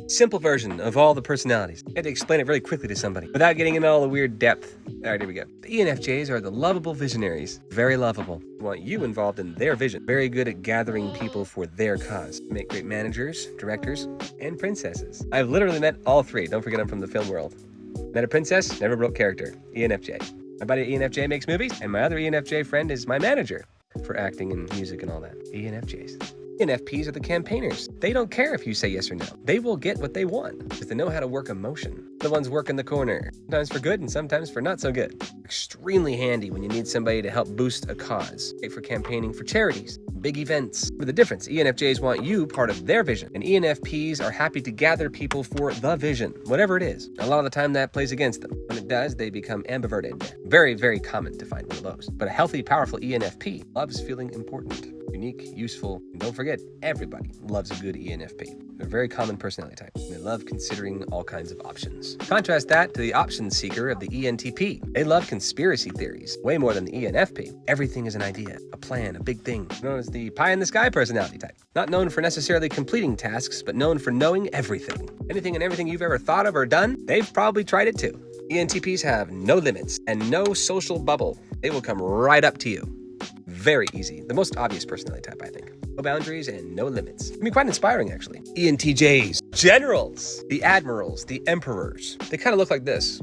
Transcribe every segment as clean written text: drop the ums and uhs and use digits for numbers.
Simple version of all the personalities. I had to explain it really quickly to somebody without getting into all the weird depth. All right, here we go. The ENFJs are the lovable visionaries. Very lovable. Want you involved in their vision. Very good at gathering people for their cause. Make great managers, directors, and princesses. I've literally met all three. Don't forget I'm from the film world. Met a princess, never broke character. ENFJ. My buddy ENFJ makes movies, and my other ENFJ friend is my manager for acting and music and all that. ENFJs. ENFPs are the campaigners. They don't care if you say yes or no. They will get what they want because they know how to work emotion. The ones work in the corner, sometimes for good and sometimes for not so good. Extremely handy when you need somebody to help boost a cause. Great for campaigning for charities, big events. For the difference, ENFJs want you part of their vision, and ENFPs are happy to gather people for the vision, whatever it is. A lot of the time that plays against them. When it does, they become ambiverted. Very, very common to find one of those. But a healthy, powerful ENFP loves feeling important, unique, useful, and don't forget, everybody loves a good ENFP. They're a very common personality type. They love considering all kinds of options. Contrast that to the option seeker of the ENTP. They love conspiracy theories, way more than the ENFP. Everything is an idea, a plan, a big thing. Known as the pie-in-the-sky personality type. Not known for necessarily completing tasks, but known for knowing everything. Anything and everything you've ever thought of or done, they've probably tried it too. ENTPs have no limits and no social bubble. They will come right up to you. Very easy. The most obvious personality type, I think. No boundaries and no limits. Can be quite inspiring, actually. ENTJs. Generals. The admirals. The emperors. They kind of look like this.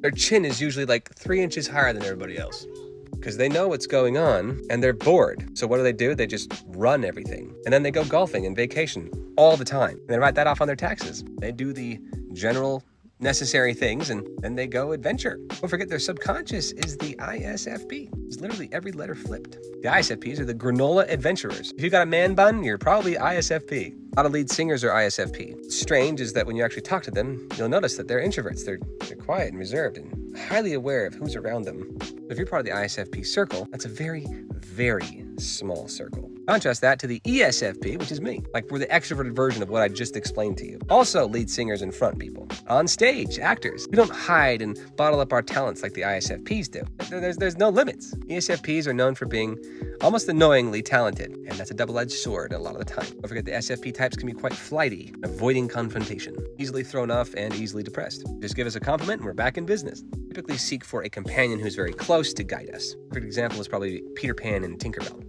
Their chin is usually like 3 inches higher than everybody else. Because they know what's going on and they're bored. So what do? They just run everything. And then they go golfing and vacation all the time. And they write that off on their taxes. They do the general necessary things, and then they go adventure. Don't forget their subconscious is the ISFP. It's literally every letter flipped. The ISFPs are the granola adventurers. If you got a man bun, you're probably ISFP. A lot of lead singers are ISFP. What's strange is that when you actually talk to them, you'll notice that they're introverts. They're quiet and reserved and highly aware of who's around them. If you're part of the ISFP circle, that's a very, very small circle. Contrast that to the ESFP, which is me. Like, we're the extroverted version of what I just explained to you. Also lead singers and front people. On stage, actors. We don't hide and bottle up our talents like the ISFPs do. There's no limits. ESFPs are known for being almost annoyingly talented, and that's a double-edged sword a lot of the time. Don't forget the SFP types can be quite flighty, avoiding confrontation, easily thrown off and easily depressed. Just give us a compliment and we're back in business. Typically seek for a companion who's very close to guide us. A perfect example is probably Peter Pan and Tinkerbell.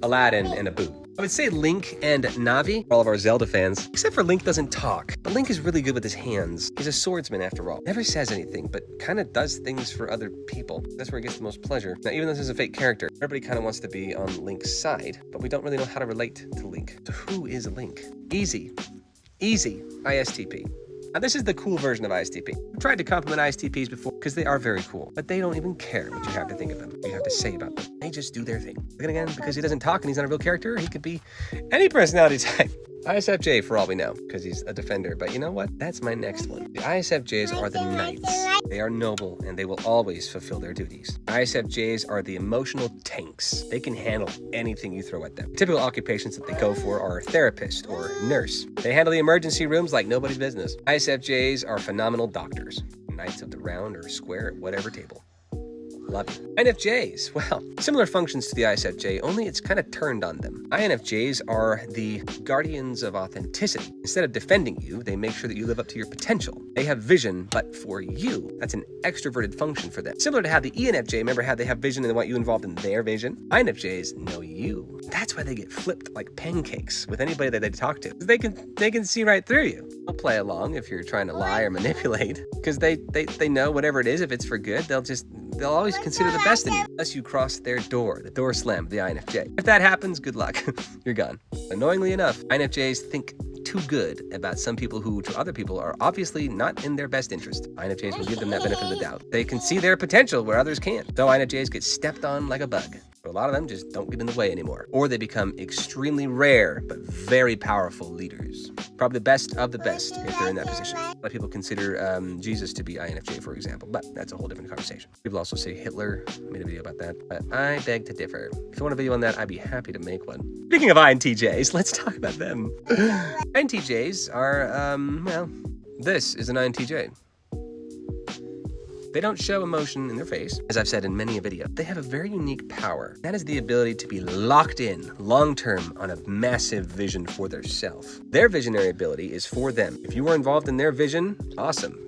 Aladdin and Abu. I would say Link and Navi, for all of our Zelda fans, except for Link doesn't talk. But Link is really good with his hands. He's a swordsman after all. Never says anything, but kind of does things for other people. That's where he gets the most pleasure. Now, even though this is a fake character, everybody kind of wants to be on Link's side, but we don't really know how to relate to Link. So who is Link? Easy, ISTP. Now, this is the cool version of ISTP. I've tried to compliment ISTPs before because they are very cool, but they don't even care what you have to think of them, what you have to say about them. They just do their thing. Then again, because he doesn't talk and he's not a real character, he could be any personality type. ISFJ for all we know, because he's a defender. But you know what? That's my next one. The ISFJs are the knights. They are noble, and they will always fulfill their duties. ISFJs are the emotional tanks. They can handle anything you throw at them. Typical occupations that they go for are therapist or nurse. They handle the emergency rooms like nobody's business. ISFJs are phenomenal doctors. Knights of the round or square at whatever table. Love you. INFJs, well, similar functions to the ISFJ, only it's kind of turned on them. INFJs are the guardians of authenticity. Instead of defending you, they make sure that you live up to your potential. They have vision, but for you. That's an extroverted function for them. Similar to how the ENFJ, remember how they have vision and they want you involved in their vision? INFJs know you. That's why they get flipped like pancakes with anybody that they talk to. They can see right through you. They'll play along if you're trying to lie or manipulate, because they know whatever it is, if it's for good, they'll always consider the best in you, unless you cross their door, the door slam of the INFJ. If that happens, good luck. You're gone. Annoyingly enough, INFJs think too good about some people who, to other people, are obviously not in their best interest. INFJs will give them that benefit of the doubt. They can see their potential where others can't. So INFJs get stepped on like a bug. But a lot of them just don't get in the way anymore. Or they become extremely rare, but very powerful leaders. Probably the best of the best if they're in that position. A lot of people consider Jesus to be INFJ, for example, but that's a whole different conversation. People also say Hitler. I made a video about that, but I beg to differ. If you want a video on that, I'd be happy to make one. Speaking of INTJs, let's talk about them. INTJs are, well, this is an INTJ. They don't show emotion in their face, as I've said in many a video. They have a very unique power. That is the ability to be locked in long-term on a massive vision for their self. Their visionary ability is for them. If you are involved in their vision, awesome.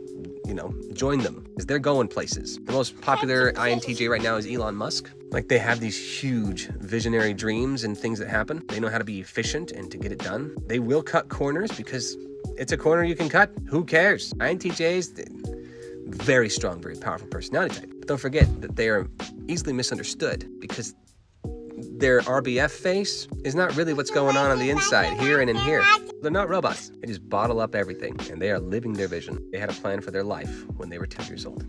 Join them, because they're going places. The most popular INTJ right now is Elon Musk. Like, they have these huge visionary dreams and things that happen. They know how to be efficient and to get it done. They will cut corners because it's a corner you can cut. Who cares? INTJs, very strong, very powerful personality type. But don't forget that they are easily misunderstood because their RBF face is not really what's going on the inside, here and in here. They're not robots. They just bottle up everything, and they are living their vision. They had a plan for their life when they were 2 years old.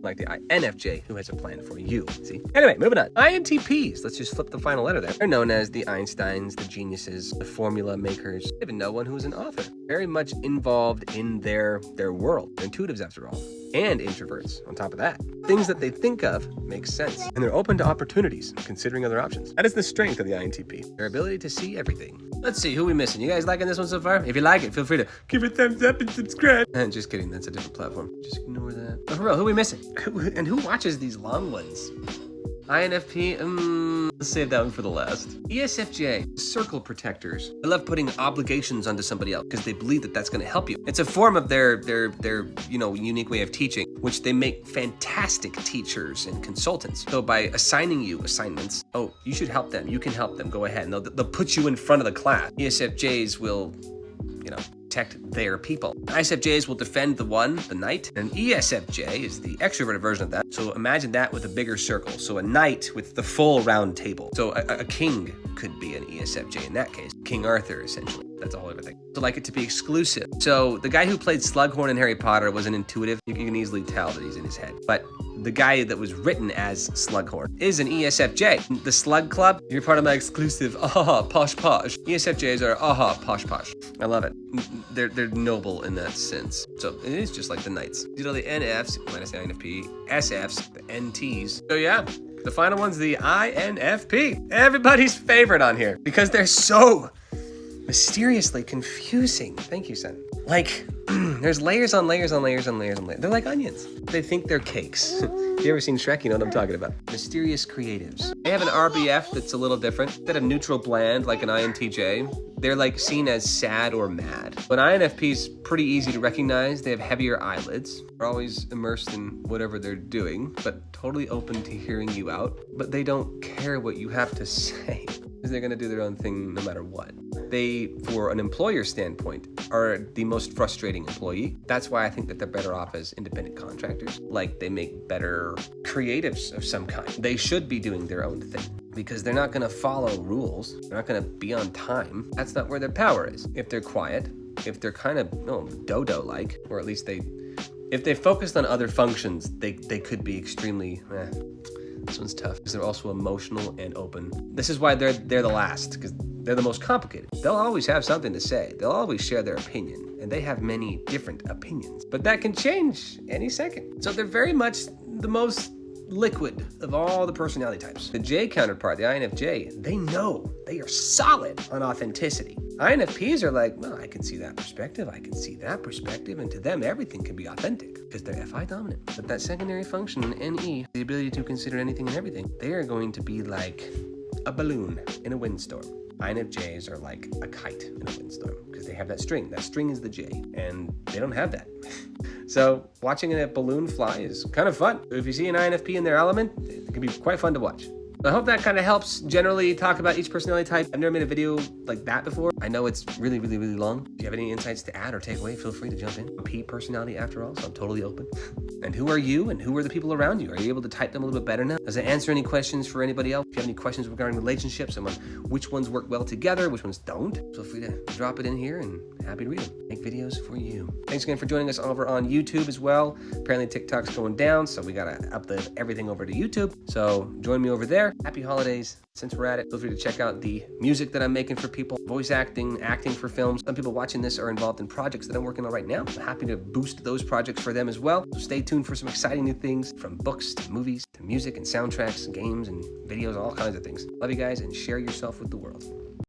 Like the INFJ, who has a plan for you, see? Anyway, moving on. INTPs, let's just flip the final letter there. They're known as the Einsteins, the geniuses, the formula makers. They even know one who's an author. Very much involved in their world. They're intuitives, after all. And introverts, on top of that. Things that they think of make sense. And they're open to opportunities, considering other options. That is the strength of the INTP, their ability to see everything. Let's see, who we missing? You guys liking this one so far? If you like it, feel free to give it a thumbs up and subscribe. And just kidding, that's a different platform. Just ignore that. But for real, who we missing? And who watches these long ones? INFP, let's save that one for the last. ESFJ, circle protectors. They love putting obligations onto somebody else because they believe that that's going to help you. It's a form of their unique way of teaching, which they make fantastic teachers and consultants. So by assigning you assignments, oh, you should help them. You can help them. Go ahead. And they'll put you in front of the class. ESFJs will, protect their people. ISFJs will defend the knight, and ESFJ is the extroverted version of that. So imagine that with a bigger circle. So a knight with the full round table. So a king could be an ESFJ in that case. King Arthur, essentially. That's a whole other thing. So like it to be exclusive. So the guy who played Slughorn in Harry Potter was an intuitive. You can easily tell that he's in his head. But the guy that was written as Slughorn is an ESFJ. The Slug Club, you're part of my exclusive, posh posh. ESFJs are, posh posh. I love it. They're noble in that sense. So it is just like the knights. The NFs, minus the INFP, SFs, the NTs. So yeah, the final one's the INFP. Everybody's favorite on here because they're so mysteriously confusing. Thank you, son. Like, there's layers on layers on layers on layers on layers. They're like onions. They think they're cakes. If you ever seen Shrek, you know what I'm talking about. Mysterious creatives. They have an RBF that's a little different. Instead of neutral bland like an INTJ, they're like seen as sad or mad. But INFP's pretty easy to recognize. They have heavier eyelids. They're always immersed in whatever they're doing, but totally open to hearing you out. But they don't care what you have to say, because they're gonna do their own thing no matter what. They, for an employer standpoint, are the most frustrating employee. That's why I think that they're better off as independent contractors. Like, they make better creatives of some kind. They should be doing their own thing because they're not gonna follow rules. They're not gonna be on time. That's not where their power is. If they're quiet, if they're kind of dodo-like, or at least if they focused on other functions, they could be extremely, this one's tough because they're also emotional and open. This is why they're the last, because they're the most complicated. They'll always have something to say. They'll always share their opinion, and they have many different opinions. But that can change any second. So they're very much the most liquid of all the personality types. The J counterpart, the INFJ, they know they are solid on authenticity. INFPs are like, well, I can see that perspective, I can see that perspective, and to them, everything can be authentic because they're FI dominant. But that secondary function in NE, the ability to consider anything and everything, they are going to be like a balloon in a windstorm. INFJs are like a kite in a windstorm because they have that string. That string is the J, and they don't have that. So watching a balloon fly is kind of fun. If you see an INFP in their element, it can be quite fun to watch. I hope that kind of helps generally talk about each personality type. I've never made a video like that before. I know it's really, really, really long. If you have any insights to add or take away, feel free to jump in. I'm a P personality after all, so I'm totally open. And who are you and who are the people around you? Are you able to type them a little bit better now? Does it answer any questions for anybody else? If you have any questions regarding relationships and on which ones work well together, which ones don't, feel free to drop it in here and happy to read them. Make videos for you. Thanks again for joining us over on YouTube as well. Apparently TikTok's going down, so we gotta upload everything over to YouTube. So join me over there. Happy holidays. Since we're at it, feel free to check out the music that I'm making for people, voice acting, acting for films. Some people watching this are involved in projects that I'm working on right now. I'm happy to boost those projects for them as well. So stay tuned for some exciting new things, from books to movies to music and soundtracks, games and videos, all kinds of things. Love you guys, and share yourself with the world.